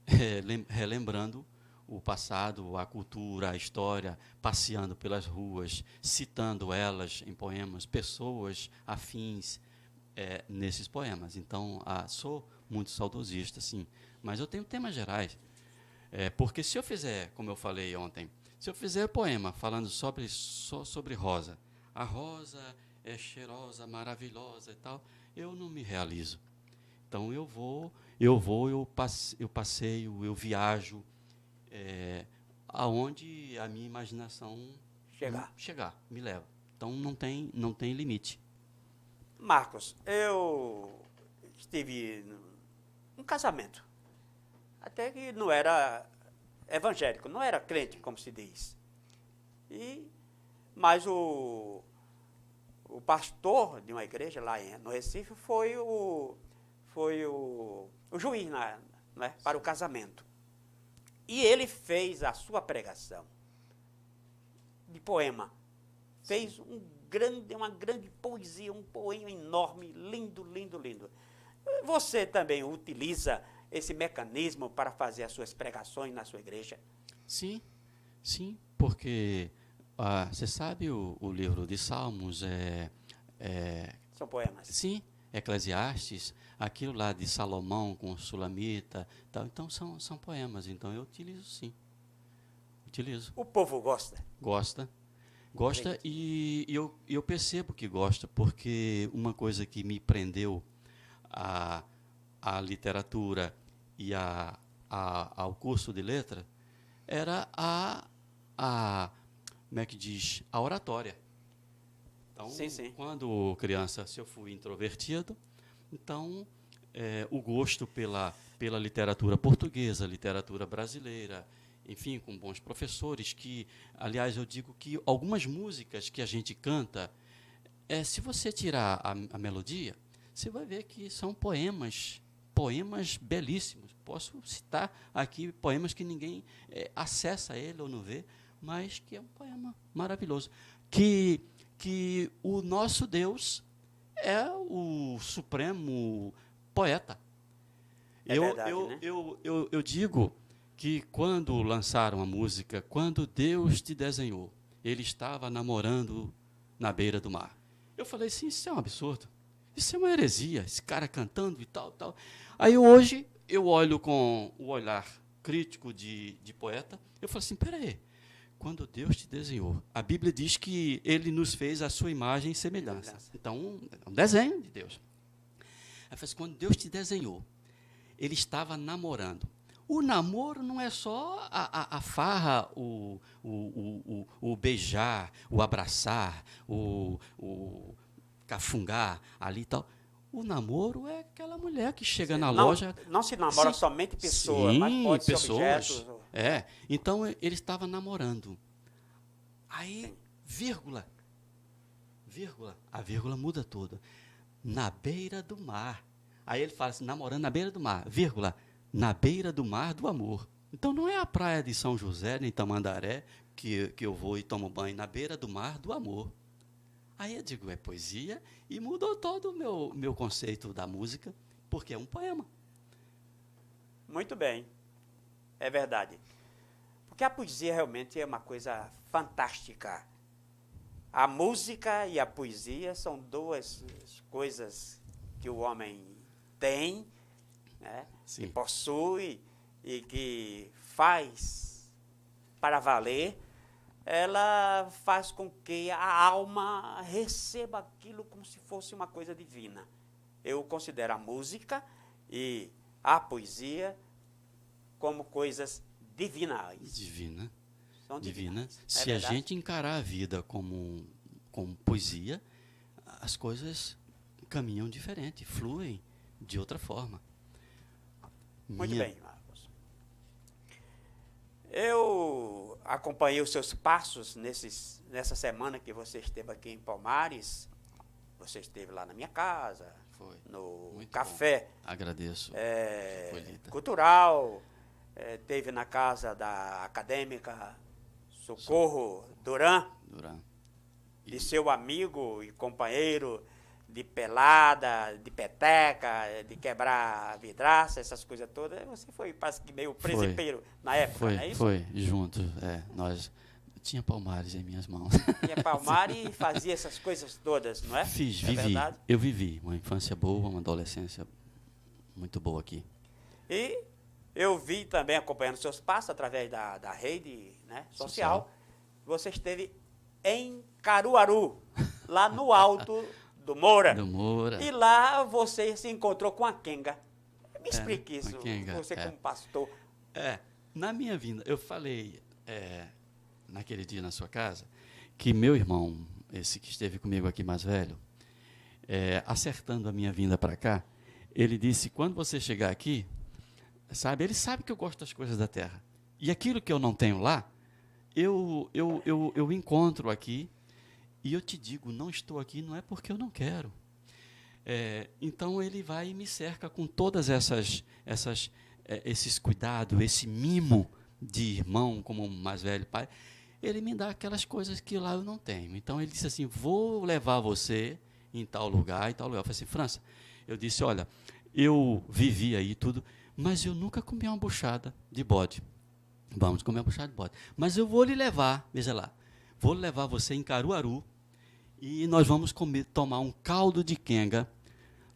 é relembrando o passado, a cultura, a história, passeando pelas ruas, citando elas em poemas, pessoas afins nesses poemas. Então, sou muito saudosista, sim. Mas eu tenho temas gerais. Porque se eu fizer, como eu falei ontem, se eu fizer poema falando sobre rosa, a rosa é cheirosa, maravilhosa e tal, eu não me realizo. Então eu passeio, eu viajo, aonde a minha imaginação chegar, me leva. Então não tem limite. Marcos, eu estive num casamento, até que não era evangélico, não era crente, como se diz. Mas o pastor de uma igreja lá no Recife foi o juiz para o casamento. E ele fez a sua pregação de poema. Fez uma grande poesia, um poema enorme, lindo, lindo, lindo. Você também utiliza esse mecanismo para fazer as suas pregações na sua igreja? Sim, porque você sabe o livro de Salmos são poemas. Sim, Eclesiastes, aquilo lá de Salomão com o Sulamita, tal. Então são poemas. Então eu utilizo, sim. Utilizo. O povo gosta? Gosta e eu percebo que gosta, porque uma coisa que me prendeu à literatura e ao curso de letra era como é que diz? A oratória. Então, sim. Quando criança, se eu fui introvertido, então o gosto pela literatura portuguesa, literatura brasileira, enfim, com bons professores, que, aliás, eu digo que algumas músicas que a gente canta, se você tirar a melodia, você vai ver que são poemas belíssimos. Posso citar aqui poemas que ninguém acessa ele ou não vê, mas que é um poema maravilhoso. Que o nosso Deus é o supremo poeta. É verdade, né? Eu digo que quando lançaram a música, quando Deus te desenhou, ele estava namorando na beira do mar. Eu falei assim, isso é um absurdo, isso é uma heresia, esse cara cantando e tal, tal. Aí hoje eu olho com o olhar crítico de poeta, eu falo assim, peraí, quando Deus te desenhou, a Bíblia diz que ele nos fez a sua imagem e semelhança. Então, é um desenho de Deus. Aí eu falei assim, quando Deus te desenhou, ele estava namorando. O namoro não é só a farra, o beijar, o abraçar, o cafungar ali e tal. O namoro é aquela mulher que chega na loja... Não se namora somente pessoas, mas pode ser objetos. É, então ele estava namorando. Aí, vírgula, a vírgula muda toda. Na beira do mar. Aí ele fala assim, namorando na beira do mar, vírgula, na beira do mar do amor. Então não é a praia de São José, nem Tamandaré, que eu vou e tomo banho, na beira do mar do amor. Aí eu digo, é poesia, e mudou todo o meu conceito da música, porque é um poema. Muito bem, é verdade. Porque a poesia realmente é uma coisa fantástica. A música e a poesia são duas coisas que o homem tem, né, que possui e que faz para valer. Ela faz com que a alma receba aquilo como se fosse uma coisa divina. Eu considero a música e a poesia como coisas divinais. Divina. São divinas. Se a gente encarar a vida como poesia, as coisas caminham diferente, fluem de outra forma. Muito bem, Marcos. Eu acompanhei os seus passos nessa semana que você esteve aqui em Palmares. Você esteve lá na minha casa, foi no muito café. Bom. Agradeço. Cultural. Esteve na casa da acadêmica Socorro Duran. De seu amigo e companheiro de pelada, de peteca, de quebrar vidraça, essas coisas todas. Você foi, parece que meio presepeiro na época, não é isso? Foi, junto. Nós tinha Palmares em minhas mãos. Tinha Palmares e fazia essas coisas todas, não é? Vivi. Eu vivi uma infância boa, uma adolescência muito boa aqui. E eu vi também, acompanhando seus passos através da rede, né, social. Você esteve em Caruaru, lá no alto do Moura. E lá você se encontrou com a Kenga. Me explique isso, você como pastor. Na minha vinda, eu falei naquele dia na sua casa, que meu irmão, esse que esteve comigo aqui mais velho, acertando a minha vinda para cá, ele disse, quando você chegar aqui, ele sabe que eu gosto das coisas da terra. E aquilo que eu não tenho lá, eu encontro aqui, e eu te digo, não estou aqui, não é porque eu não quero. Então ele vai e me cerca com todas esses cuidados, esse mimo de irmão, como mais velho pai. Ele me dá aquelas coisas que lá eu não tenho. Então ele disse assim, vou levar você em tal lugar, em tal lugar. Eu falei assim, França, eu disse, olha, eu vivi aí tudo, mas eu nunca comi uma buchada de bode. Vamos comer uma buchada de bode. Mas eu vou lhe levar, veja lá, vou levar você em Caruaru e nós vamos tomar um caldo de quenga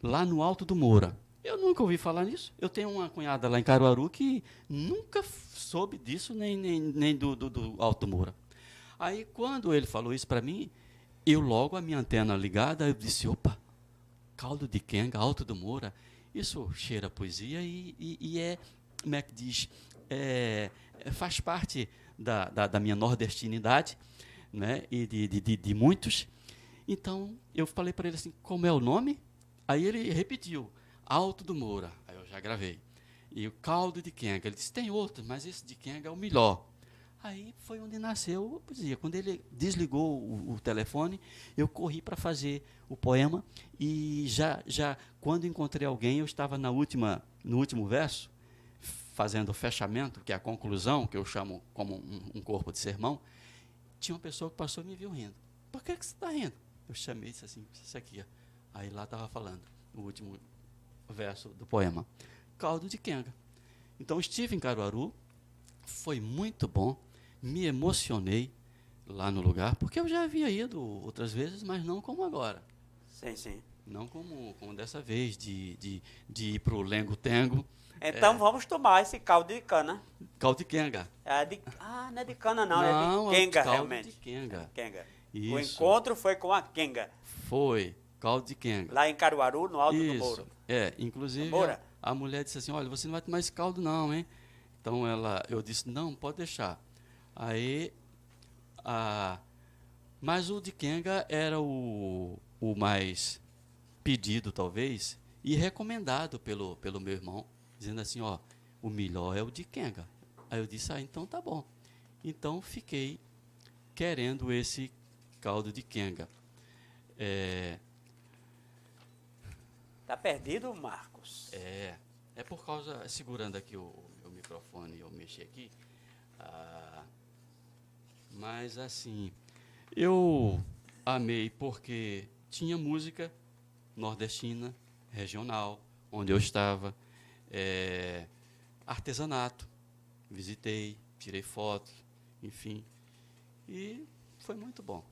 lá no Alto do Moura. Eu nunca ouvi falar nisso. Eu tenho uma cunhada lá em Caruaru que nunca soube disso, nem do Alto do Moura. Aí, quando ele falou isso para mim, eu logo, a minha antena ligada, eu disse, opa, caldo de quenga, Alto do Moura, isso cheira a poesia e como é que diz, faz parte da minha nordestinidade, né, e de muitos. Então, eu falei para ele assim, como é o nome? Aí ele repetiu, Alto do Moura. Aí eu já gravei. E o caldo de quenga. Ele disse, tem outros, mas esse de quenga é o melhor. Aí foi onde nasceu a poesia. Quando ele desligou o telefone, eu corri para fazer o poema. E já quando encontrei alguém, eu estava no último verso, fazendo o fechamento, que é a conclusão, que eu chamo como um corpo de sermão. Tinha uma pessoa que passou e me viu rindo. Por que você está rindo? Eu chamei e disse assim, isso aqui. Aí lá estava falando, o último verso do poema. caldo de quenga. Então, estive em Caruaru, foi muito bom, me emocionei lá no lugar, porque eu já havia ido outras vezes, mas não como agora. Sim, sim. Não como dessa vez, de ir para o Lengo-Tengo. Então vamos tomar esse caldo de cana. Caldo de quenga. Não é de cana não, é de quenga, caldo realmente. de quenga. Quenga. Isso. O encontro foi com a quenga, Foi, caldo de quenga. lá em Caruaru, no Alto do Isso. Mouro. Inclusive Moura? a mulher disse assim, olha, você não vai tomar esse caldo não, hein? Então eu disse, não, pode deixar. Aí, mas o de quenga era o mais pedido, talvez, e recomendado pelo meu irmão, dizendo assim, ó, o melhor é o de quenga. Aí eu disse, então tá bom. Então fiquei querendo esse caldo de quenga. Tá perdido, Marcos? É por causa, segurando aqui o microfone, eu mexi aqui, mas assim, eu amei porque tinha música nordestina, regional, onde eu estava, artesanato, visitei, tirei fotos, enfim, e foi muito bom.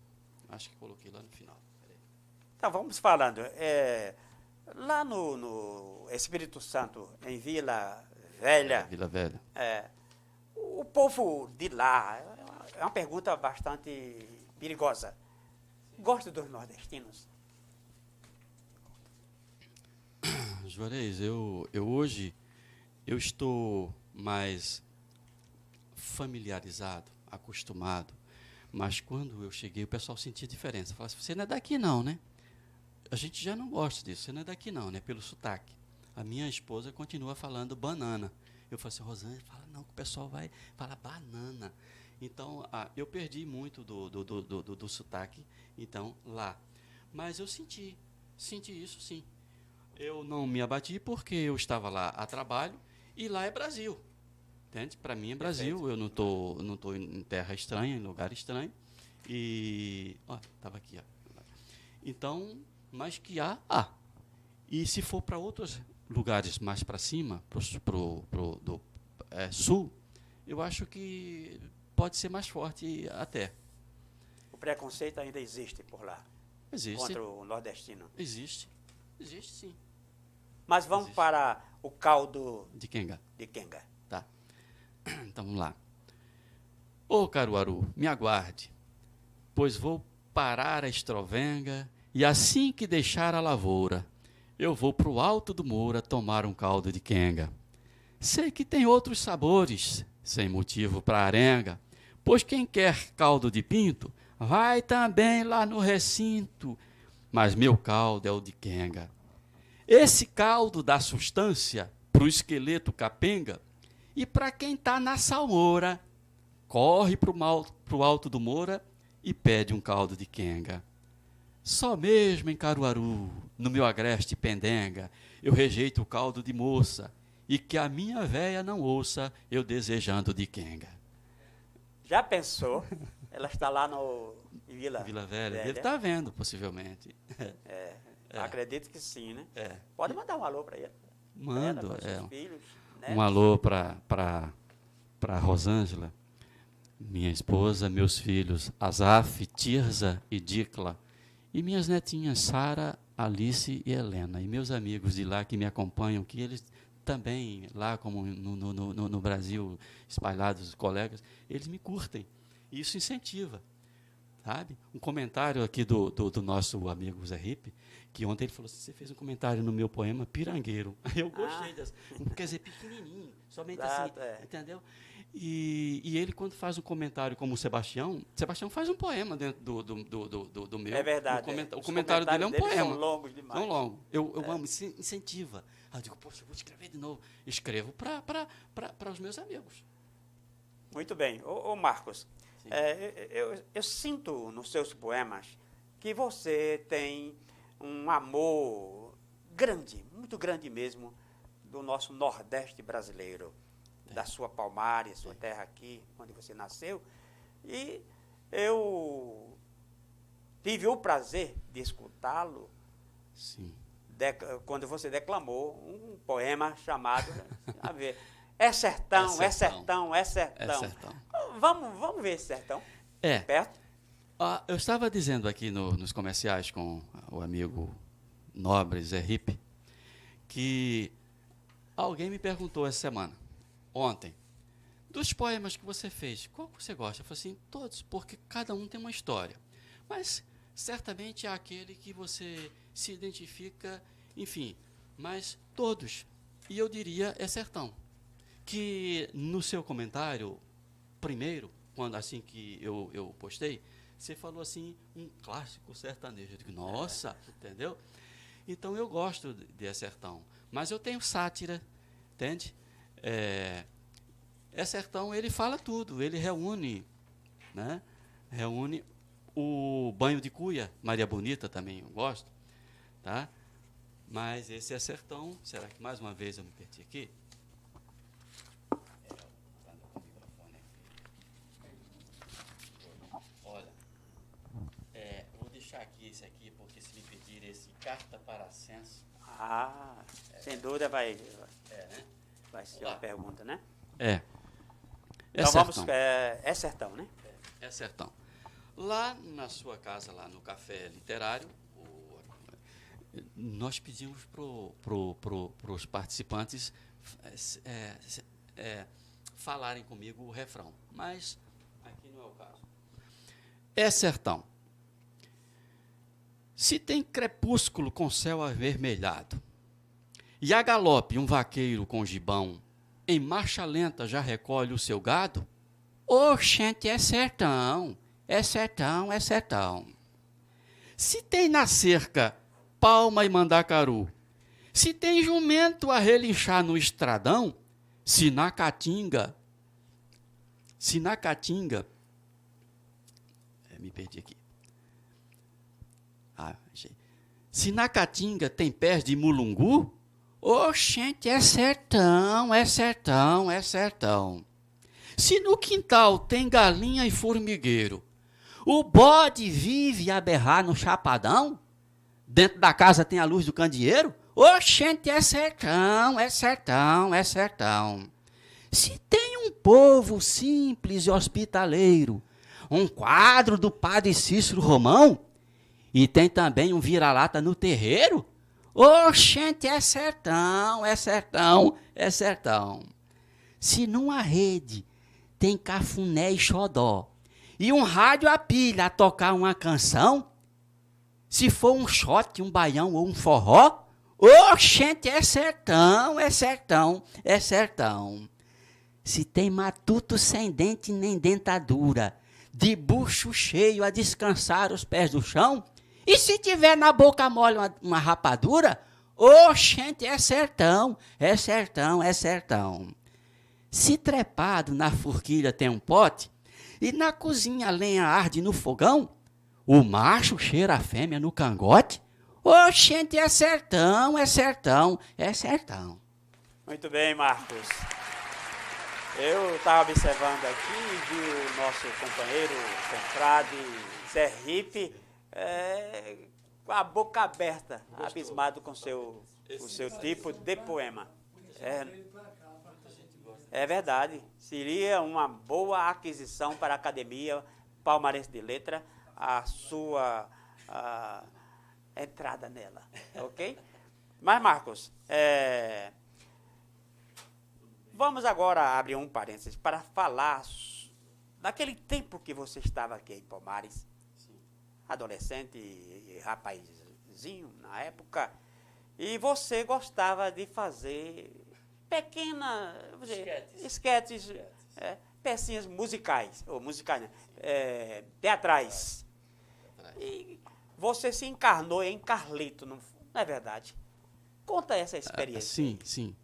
Acho que coloquei lá no final. Então, vamos falando. Lá no Espírito Santo, em Vila Velha, Vila Velha. o povo de lá, é uma pergunta bastante perigosa, gosta dos nordestinos? Juarez, eu hoje eu estou mais familiarizado, acostumado, mas quando eu cheguei o pessoal sentia diferença. Falava assim, você não é daqui não, né? A gente já não gosta disso, você não é daqui não, né? Pelo sotaque. A minha esposa continua falando banana. Eu falei assim, Rosângela, fala não, que o pessoal vai falar banana. Então, eu perdi muito do sotaque, então, lá. Mas eu senti isso sim. Eu não me abati porque eu estava lá a trabalho e lá é Brasil. Entende? Para mim é Brasil, perfeito. Eu não tô em terra estranha, em lugar estranho. E, estava aqui, ó. Então, mas que há. E se for para outros lugares mais para cima, pro sul, eu acho que pode ser mais forte até. O preconceito ainda existe por lá? Existe. Contra o nordestino? Existe sim. Mas vamos para o caldo de quenga. Tá. Então vamos lá. Ô Caruaru, me aguarde, pois vou parar a estrovenga e assim que deixar a lavoura, eu vou pro Alto do Moura tomar um caldo de quenga. Sei que tem outros sabores, sem motivo para arenga, pois quem quer caldo de pinto, vai também lá no recinto, mas meu caldo é o de quenga. Esse caldo dá sustância pro esqueleto capenga, e para quem tá na salmoura, corre pro Alto do Moura e pede um caldo de quenga. Só mesmo em Caruaru, no meu agreste pendenga, eu rejeito o caldo de moça, e que a minha véia não ouça eu desejando de quenga. Já pensou? Ela está lá em Vila Velha. Ele está vendo, possivelmente. Acredito que sim, né? Pode mandar um alô para ele. Mando. Para seus filhos, um alô para Rosângela, minha esposa, meus filhos, Azaf, Tirza e Dicla, e minhas netinhas, Sara, Alice e Helena, e meus amigos de lá que me acompanham, que eles também, lá como no Brasil, espalhados, colegas, eles me curtem. E isso incentiva, sabe? Um comentário aqui do nosso amigo Zé Ripe, que ontem ele falou assim, você fez um comentário no meu poema Pirangueiro. Eu gostei dessa, quer dizer, pequenininho, somente assim, entendeu? E ele, quando faz um comentário como o Sebastião faz um poema dentro do meu. É verdade. O comentário dele é um poema. São longos demais. São longos. Eu amo, incentiva. Aí eu digo, poxa, eu vou escrever de novo. Escrevo para os meus amigos. Muito bem. Ô Marcos, eu sinto nos seus poemas que você tem um amor grande, muito grande mesmo, do nosso Nordeste brasileiro. Da sua Palmares, sua terra aqui, onde você nasceu. E eu tive o prazer de escutá-lo quando você declamou um poema chamado, a ver, é sertão, é sertão, é sertão. É sertão. Vamos ver esse sertão. É. Perto. Eu estava dizendo aqui nos comerciais com o amigo nobre Zé Ripe, que alguém me perguntou essa semana, ontem, dos poemas que você fez, qual que você gosta? Eu falei assim, todos, porque cada um tem uma história. Mas certamente é aquele que você se identifica, enfim, mas todos. E eu diria é sertão. Que no seu comentário, primeiro, quando assim que eu postei, você falou assim, um clássico sertanejo. Eu digo, nossa, entendeu? Então eu gosto de sertão. Mas eu tenho sátira, entende? Sertão, ele fala tudo, ele reúne, né? Reúne o Banho de Cuia, Maria Bonita também eu gosto, tá? Mas esse é sertão. Será que mais uma vez eu me perdi aqui? Olha, vou deixar aqui esse aqui, porque se me pedir esse Carta para Censo. Sem dúvida vai né? vai ser uma pergunta, né? Então vamos, é sertão, né? É sertão. Lá na sua casa, lá no Café Literário, nós pedimos para os participantes falarem comigo o refrão, mas aqui não é o caso. É sertão. Se tem crepúsculo com céu avermelhado, e a galope um vaqueiro com gibão, em marcha lenta já recolhe o seu gado, oxente, é sertão, é sertão, é sertão. Se tem na cerca palma e mandacaru, se tem jumento a relinchar no estradão, se na caatinga, me perdi aqui. Se na caatinga tem pés de mulungu, oxente, é sertão, é sertão, é sertão. Se no quintal tem galinha e formigueiro, o bode vive a berrar no chapadão, dentro da casa tem a luz do candeeiro, oxente, é sertão, é sertão, é sertão. Se tem um povo simples e hospitaleiro, um quadro do padre Cícero Romão, e tem também um vira-lata no terreiro, oxente, é sertão, é sertão, é sertão. Se numa rede tem cafuné e xodó, e um rádio a pilha a tocar uma canção, se for um shot, um baião ou um forró, oxente, é sertão, é sertão, é sertão. Se tem matuto sem dente nem dentadura, de bucho cheio a descansar os pés do chão, e se tiver na boca mole uma rapadura, oxente, é sertão, é sertão, é sertão. Se trepado na forquilha tem um pote, e na cozinha a lenha arde no fogão, o macho cheira a fêmea no cangote, oxente, é sertão, é sertão, é sertão. Muito bem, Marcos. Eu estava observando aqui e vi o nosso companheiro, confrade Zé Ripe, com a boca aberta, abismado com o seu tipo de poema. É verdade, seria uma boa aquisição para a Academia Palmarense de Letra, a sua entrada nela, ok? Mas, Marcos, vamos agora abrir um parênteses para falar daquele tempo que você estava aqui em Palmares, adolescente e rapazinho na época, e você gostava de fazer pequenas esquetes, pecinhas musicais, ou musicais, teatrais. E você se encarnou em Carlito, não é verdade? Conta essa experiência. Sim.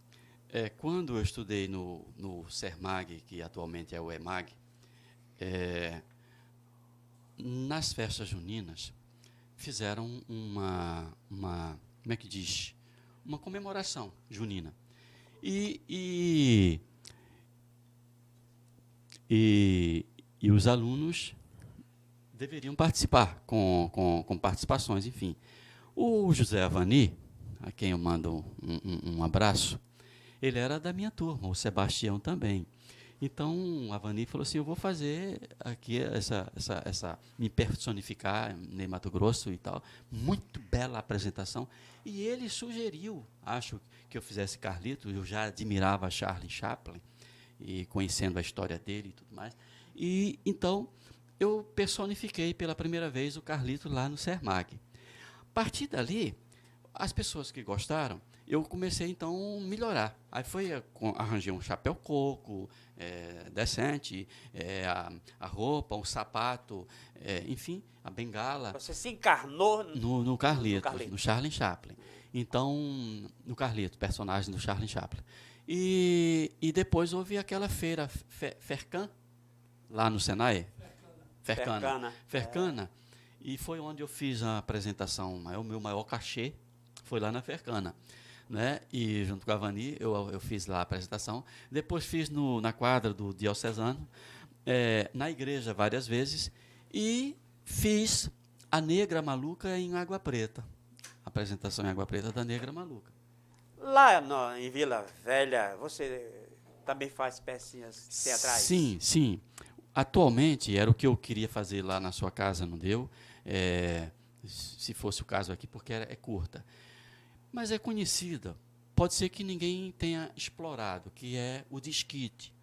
Quando eu estudei no Sermag, que atualmente é o EMAG, nas festas juninas, fizeram uma como é que diz? Uma comemoração junina. E os alunos deveriam participar, com participações, enfim. O José Avani, a quem eu mando um abraço, ele era da minha turma, o Sebastião também. Então, a Vani falou assim, eu vou fazer aqui me personificar em Mato Grosso e tal. Muito bela apresentação. E ele sugeriu, acho que eu fizesse Carlito, eu já admirava Charlie Chaplin, e conhecendo a história dele e tudo mais. E então, eu personifiquei pela primeira vez o Carlito lá no Sermag. A partir dali, as pessoas que gostaram, eu comecei, então, a melhorar. Aí arranjei um chapéu coco, decente, a roupa, um sapato, enfim, a bengala. Você se encarnou no Carlito, no Charlie Chaplin. Então, no Carlito, personagem do Charlie Chaplin. E depois houve aquela feira, Fercan, lá no Senai. Fercana. E foi onde eu fiz a apresentação, o meu maior cachê foi lá na Fercana. Né? E junto com a Vani, eu fiz lá a apresentação. Depois fiz na quadra do Diocesano, na igreja várias vezes, e fiz a Negra Maluca em Água Preta. A apresentação em Água Preta da Negra Maluca. Lá em Vila Velha, você também faz pecinhas teatrais? Sim. Atualmente, era o que eu queria fazer lá na sua casa, não deu. Se fosse o caso aqui, porque é curta. Mas é conhecida. Pode ser que ninguém tenha explorado, que é o Disquite,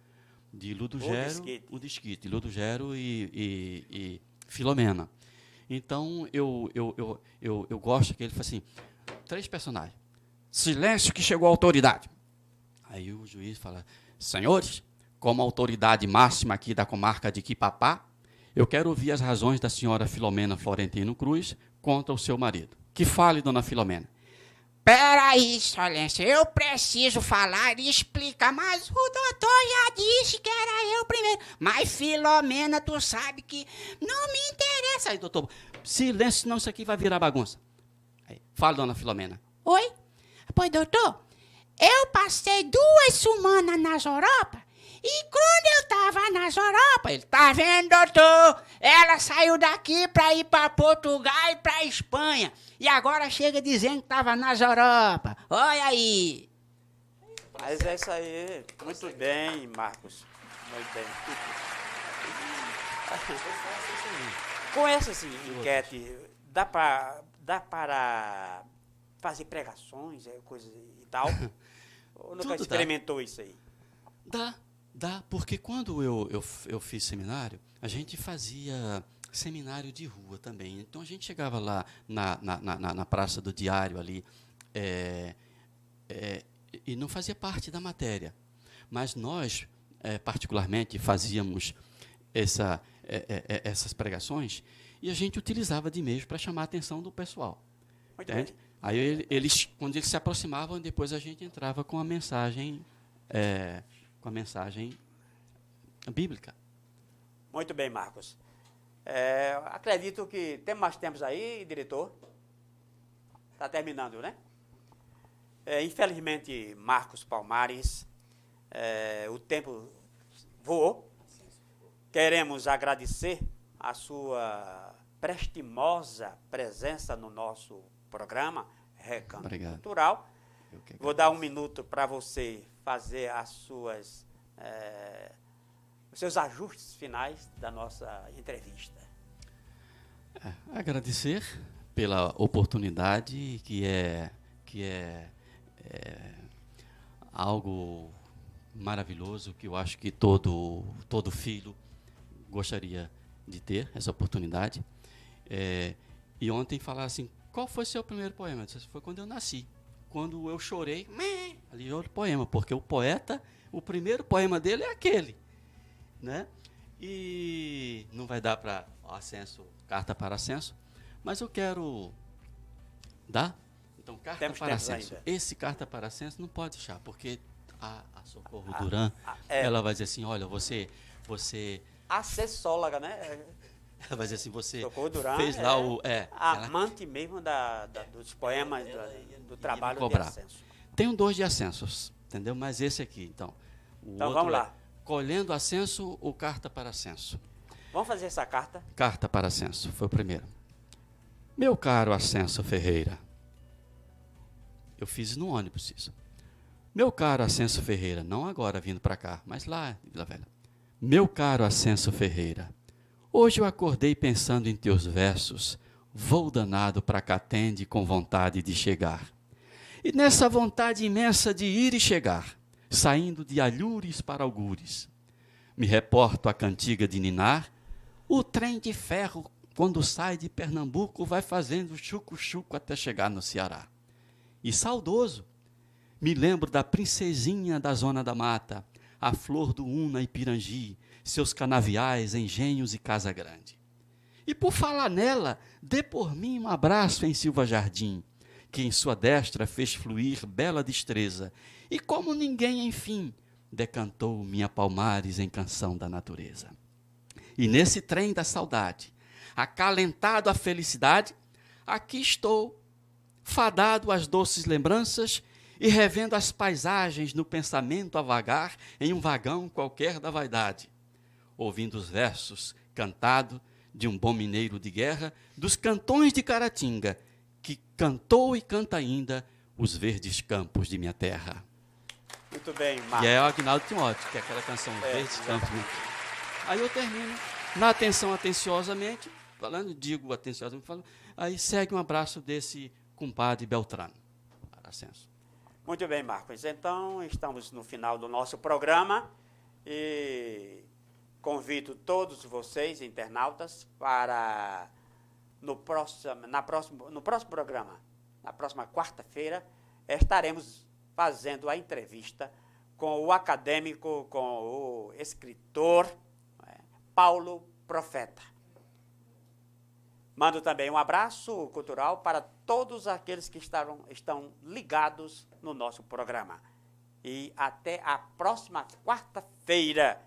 de Ludo Gero e Filomena. Então, eu gosto que ele fala assim, 3 personagens. Silêncio que chegou a autoridade. Aí o juiz fala, senhores, como autoridade máxima aqui da comarca de Quipapá, eu quero ouvir as razões da senhora Filomena Florentino Cruz contra o seu marido. Que fale, dona Filomena. Peraí, Excelência, eu preciso falar e explicar, mas o doutor já disse que era eu primeiro. Mas, Filomena, tu sabe que não me interessa. Aí, doutor, silêncio, senão isso aqui vai virar bagunça. Aí, fala, dona Filomena. Oi? Pois, doutor, eu passei 2 semanas nas Europa e quando eu tava nas Europa, ele tá vendo, doutor? Ela saiu daqui pra ir pra Portugal e pra Espanha. E agora chega dizendo que tava nas Europa. Olha aí. Mas é isso aí. Muito bem, Marcos. Muito bem. Com essas enquetes, dá para fazer pregações, coisas e tal? Ou nunca experimentou isso aí? Dá, porque quando eu fiz seminário, a gente fazia seminário de rua também. Então, a gente chegava lá na Praça do Diário, ali, e não fazia parte da matéria. Mas nós, particularmente, fazíamos essas pregações e a gente utilizava de meios para chamar a atenção do pessoal. Entende? Aí, quando eles se aproximavam, depois a gente entrava com a mensagem bíblica. Muito bem, Marcos. Acredito que tem mais tempos aí, diretor. Está terminando, né? Infelizmente, Marcos Palmares, o tempo voou. Queremos agradecer a sua prestimosa presença no nosso programa Recanto Cultural. Vou dar 1 minuto para você fazer os seus ajustes finais da nossa entrevista. Agradecer pela oportunidade, que é algo maravilhoso, que eu acho que todo filho gostaria de ter essa oportunidade. E ontem falar assim, qual foi seu primeiro poema? Foi quando eu nasci. Quando eu chorei, ali o poema, porque o poeta, o primeiro poema dele é aquele, né? E não vai dar para carta para ascenso, mas eu quero dar. Então, carta para ascenso. Esse carta para ascenso não pode deixar, porque a Socorro Duran, ela vai dizer assim, olha, você assessóloga, né? Ela vai dizer assim, você Duran fez lá amante mesmo dos poemas, do trabalho de ascenso. Tenho 2 de ascensos, entendeu? Mas esse aqui, então. Então vamos lá. Colhendo ascenso ou carta para ascenso? Vamos fazer essa carta? Carta para ascenso, foi o primeiro. Meu caro Ascenso Ferreira, Eu fiz no ônibus isso. Meu caro Ascenso Ferreira, não agora vindo para cá, mas lá em Vila Velha. Meu caro Ascenso Ferreira, hoje eu acordei pensando em teus versos, vou danado para Catende com vontade de chegar. E nessa vontade imensa de ir e chegar, saindo de Alhures para Algures, me reporto à cantiga de ninar, o trem de ferro, quando sai de Pernambuco, vai fazendo chuco-chuco até chegar no Ceará. E saudoso, me lembro da princesinha da zona da mata, a flor do Una e Pirangi, seus canaviais, engenhos e casa grande. E por falar nela, dê por mim um abraço em Silva Jardim, que em sua destra fez fluir bela destreza, e como ninguém, enfim, decantou minha Palmares em canção da natureza. E nesse trem da saudade, acalentado à felicidade, aqui estou, fadado às doces lembranças e revendo as paisagens no pensamento a vagar em um vagão qualquer da vaidade, ouvindo os versos cantados de um bom mineiro de guerra dos cantões de Caratinga, que cantou e canta ainda os verdes campos de minha terra. Muito bem, Marcos. E é o Aguinaldo Timóteo, que é aquela canção Verdes Campos. Aí eu termino na atenção atenciosamente, falando, digo atenciosamente, falando, aí segue um abraço desse compadre Beltrano. Ascenso. Muito bem, Marcos. Então, estamos no final do nosso programa e convido todos vocês, internautas, para no próximo programa, na próxima quarta-feira, estaremos fazendo a entrevista com o acadêmico, com o escritor Paulo Profeta. Mando também um abraço cultural para todos aqueles que estão ligados no nosso programa. E até a próxima quarta-feira.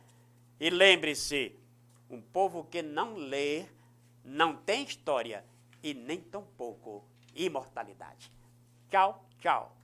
E lembre-se, um povo que não lê, não tem história e nem tampouco imortalidade. Tchau, tchau.